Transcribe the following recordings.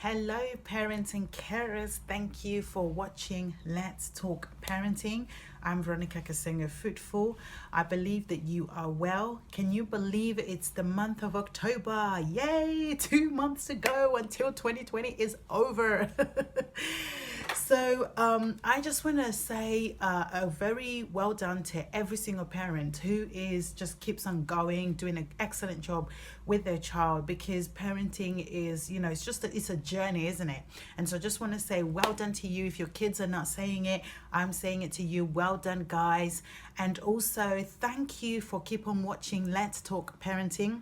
Hello, parents and carers. Thank you for watching Let's Talk Parenting. I'm Veronica Kasenga Fruitful. I believe that you are well. Can you believe it's the month of October? Yay! 2 months to go until 2020 is over. So I just want to say a very well done to every single parent who is just keeps on going, doing an excellent job with their child, because parenting is, it's a journey, isn't it? And so I just want to say well done to you. If your kids are not saying it, I'm saying it to you. Well done, guys. And also thank you for keep on watching Let's Talk Parenting.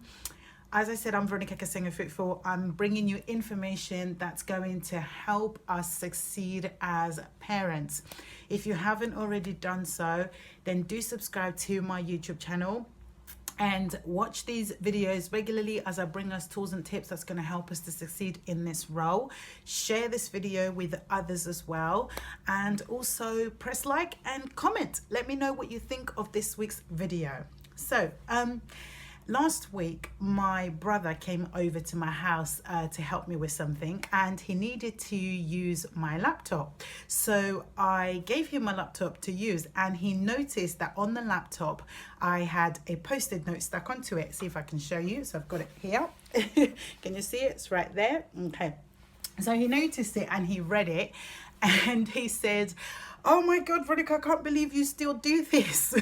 As I said, I'm Veronica Kasenga Fruitful. I'm bringing you information that's going to help us succeed as parents. If you haven't already done so, then do subscribe to my YouTube channel and watch these videos regularly as I bring us tools and tips that's going to help us to succeed in this role. Share this video with others as well, and also press like and comment. Let me know what you think of this week's video. So last week, my brother came over to my house to help me with something, and he needed to use my laptop. So I gave him my laptop to use, and he noticed that on the laptop, I had a post-it note stuck onto it. See if I can show you. So I've got it here. Can you see it? It's right there. Okay. So he noticed it and he read it, and he said, "Oh my God, Veronica, I can't believe you still do this."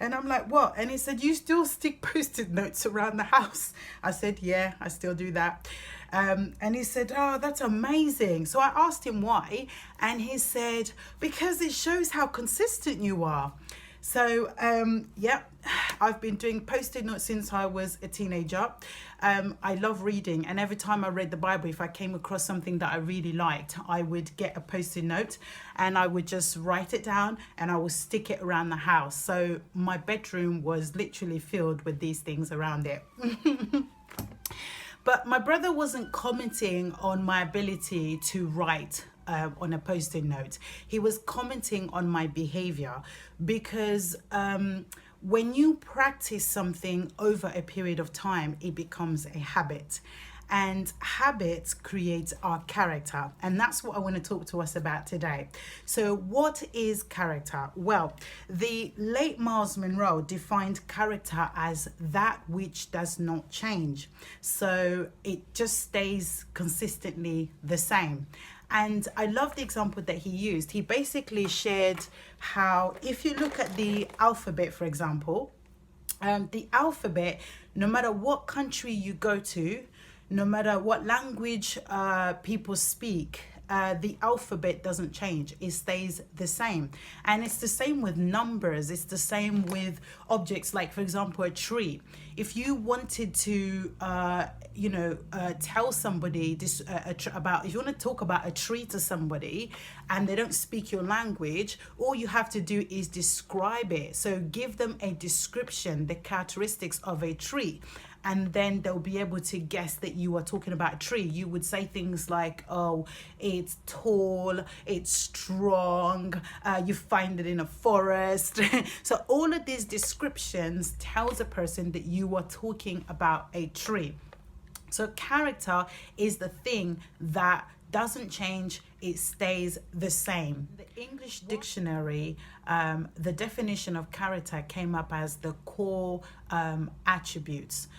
And I'm like, "What?" And he said, "You still stick post-it notes around the house." I said, "Yeah, I still do that." And he said, "Oh, that's amazing." So I asked him why, and he said, "Because it shows how consistent you are." So, I've been doing post-it notes since I was a teenager. I love reading, and every time I read the Bible, if I came across something that I really liked, I would get a post-it note and I would just write it down and I would stick it around the house. So my bedroom was literally filled with these things around it. But my brother wasn't commenting on my ability to write on a post-it note. He was commenting on my behavior, because when you practice something over a period of time, it becomes a habit. And habits create our character, and that's what I want to talk to us about today. So what is character? Well, the late Miles Monroe defined character as that which does not change, so it just stays consistently the same. And I love the example that he used. He basically shared how, if you look at the alphabet, for example, the alphabet, no matter what country you go to, no matter what language people speak, the alphabet doesn't change. It stays the same. And it's the same with numbers. It's the same with objects, like, for example, a tree. If you wanted to, tell somebody this if you want to talk about a tree to somebody and they don't speak your language, all you have to do is describe it. So give them a description, the characteristics of a tree, and then they'll be able to guess that you are talking about a tree. You would say things like, "Oh, it's tall, it's strong, you find it in a forest." So all of these descriptions tells a person that you are talking about a tree. So character is the thing that doesn't change, it stays the same. The English dictionary, the definition of character came up as the core attributes.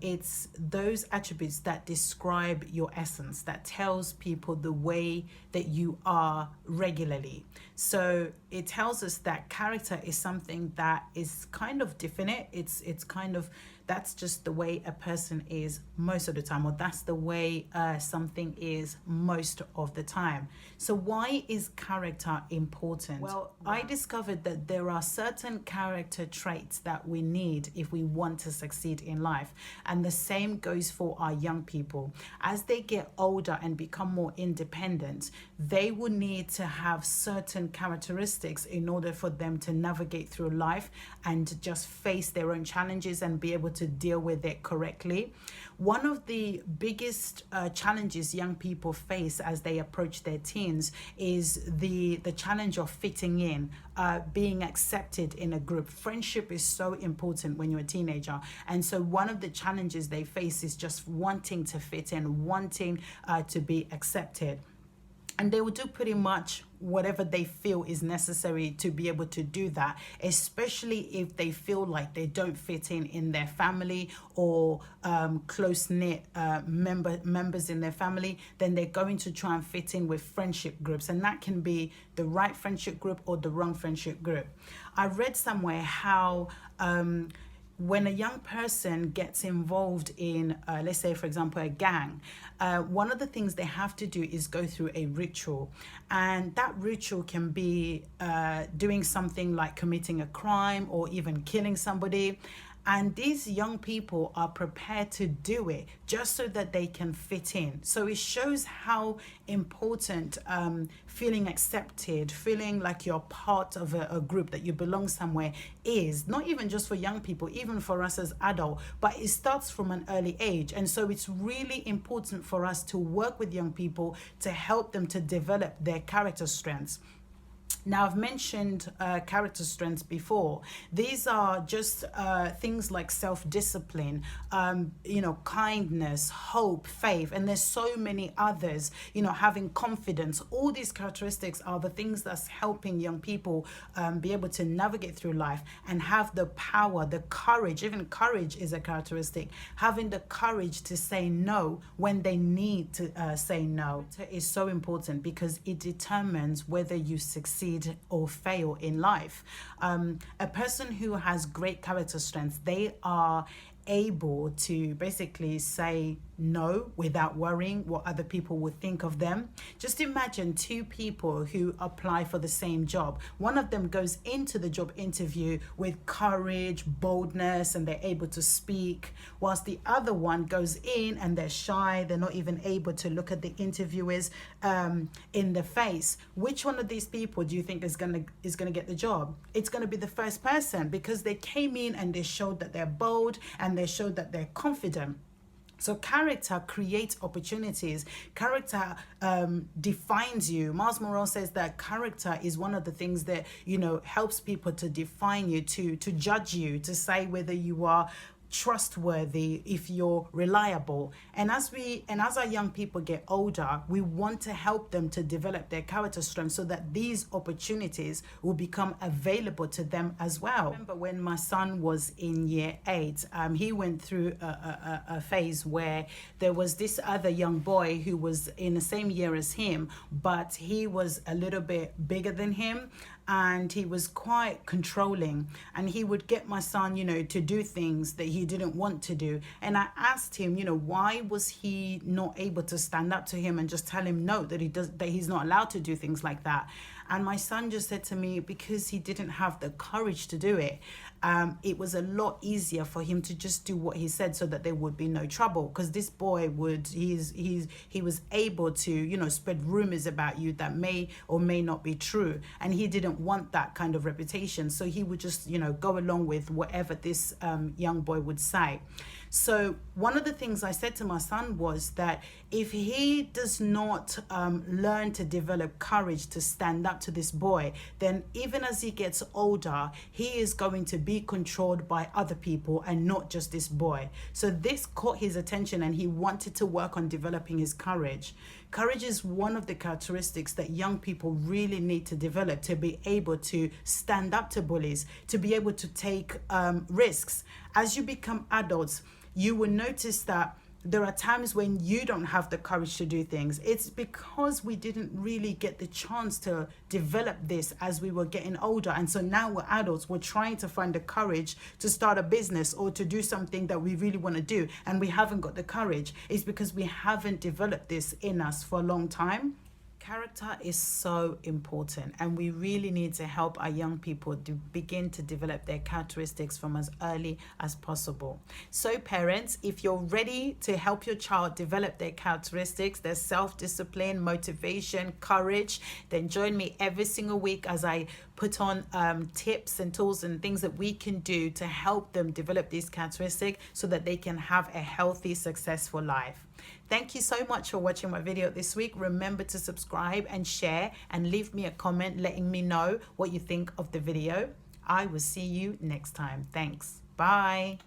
It's those attributes that describe your essence, that tells people the way that you are regularly. So it tells us that character is something that is kind of definite. It's kind of, that's just the way a person is most of the time, or that's the way something is most of the time. So why is character important? Well, I discovered that there are certain character traits that we need if we want to succeed in life. And the same goes for our young people. As they get older and become more independent, they will need to have certain characteristics in order for them to navigate through life and just face their own challenges and be able to deal with it correctly. One of the biggest challenges young people face as they approach their teens is the challenge of fitting in, being accepted in a group. Friendship is so important when you're a teenager, and so one of the challenges they face is just wanting to fit in, wanting to be accepted. And they will do pretty much whatever they feel is necessary to be able to do that, especially if they feel like they don't fit in their family or close-knit members in their family. Then they're going to try and fit in with friendship groups, and that can be the right friendship group or the wrong friendship group. I read somewhere how when a young person gets involved in, let's say, for example, a gang, one of the things they have to do is go through a ritual. And that ritual can be doing something like committing a crime or even killing somebody. And these young people are prepared to do it just so that they can fit in. So it shows how important feeling accepted, feeling like you're part of a group, that you belong somewhere is, not even just for young people, even for us as adults, but it starts from an early age. And so it's really important for us to work with young people to help them to develop their character strengths. Now, I've mentioned character strengths before. These are just things like self-discipline, kindness, hope, faith, and there's so many others, having confidence. All these characteristics are the things that's helping young people be able to navigate through life and have the power, the courage. Even courage is a characteristic. Having the courage to say no when they need to say no is so important, because it determines whether you succeed or fail in life. A person who has great character strengths, they are able to basically say no without worrying what other people would think of them. Just imagine two people who apply for the same job. One of them goes into the job interview with courage, boldness, and they're able to speak, whilst the other one goes in and they're shy, they're not even able to look at the interviewers in the face. Which one of these people do you think is gonna get the job? It's gonna be the first person, because they came in and they showed that they're bold and they showed that they're confident. So character creates opportunities. Character defines you. Miles Monroe says that character is one of the things that, helps people to define you, to judge you, to say whether you are trustworthy, if you're reliable. And as our young people get older, we want to help them to develop their character strength so that these opportunities will become available to them as well. I remember when my son was in year 8, he went through a phase where there was this other young boy who was in the same year as him, but he was a little bit bigger than him, and he was quite controlling, and he would get my son, to do things that he didn't want to do. And I asked him, why was he not able to stand up to him and just tell him no, that he's not allowed to do things like that? And my son just said to me, because he didn't have the courage to do it. It was a lot easier for him to just do what he said so that there would be no trouble, because this boy he was able to, spread rumors about you that may or may not be true, and he didn't want that kind of reputation, so he would just, go along with whatever this young boy would say. So one of the things I said to my son was that if he does not learn to develop courage to stand up to this boy, then even as he gets older, he is going to be controlled by other people and not just this boy. So this caught his attention, and he wanted to work on developing his courage. Courage is one of the characteristics that young people really need to develop to be able to stand up to bullies, to be able to take risks. As you become adults, you will notice that there are times when you don't have the courage to do things. It's because we didn't really get the chance to develop this as we were getting older. And so now we're adults, we're trying to find the courage to start a business or to do something that we really want to do, and we haven't got the courage. It's because we haven't developed this in us for a long time. Character is so important, and we really need to help our young people to begin to develop their characteristics from as early as possible. So parents, if you're ready to help your child develop their characteristics, their self-discipline, motivation, courage, then join me every single week as I put on tips and tools and things that we can do to help them develop these characteristics so that they can have a healthy, successful life. Thank you so much for watching my video this week. Remember to subscribe and share and leave me a comment letting me know what you think of the video. I will see you next time. Thanks. Bye.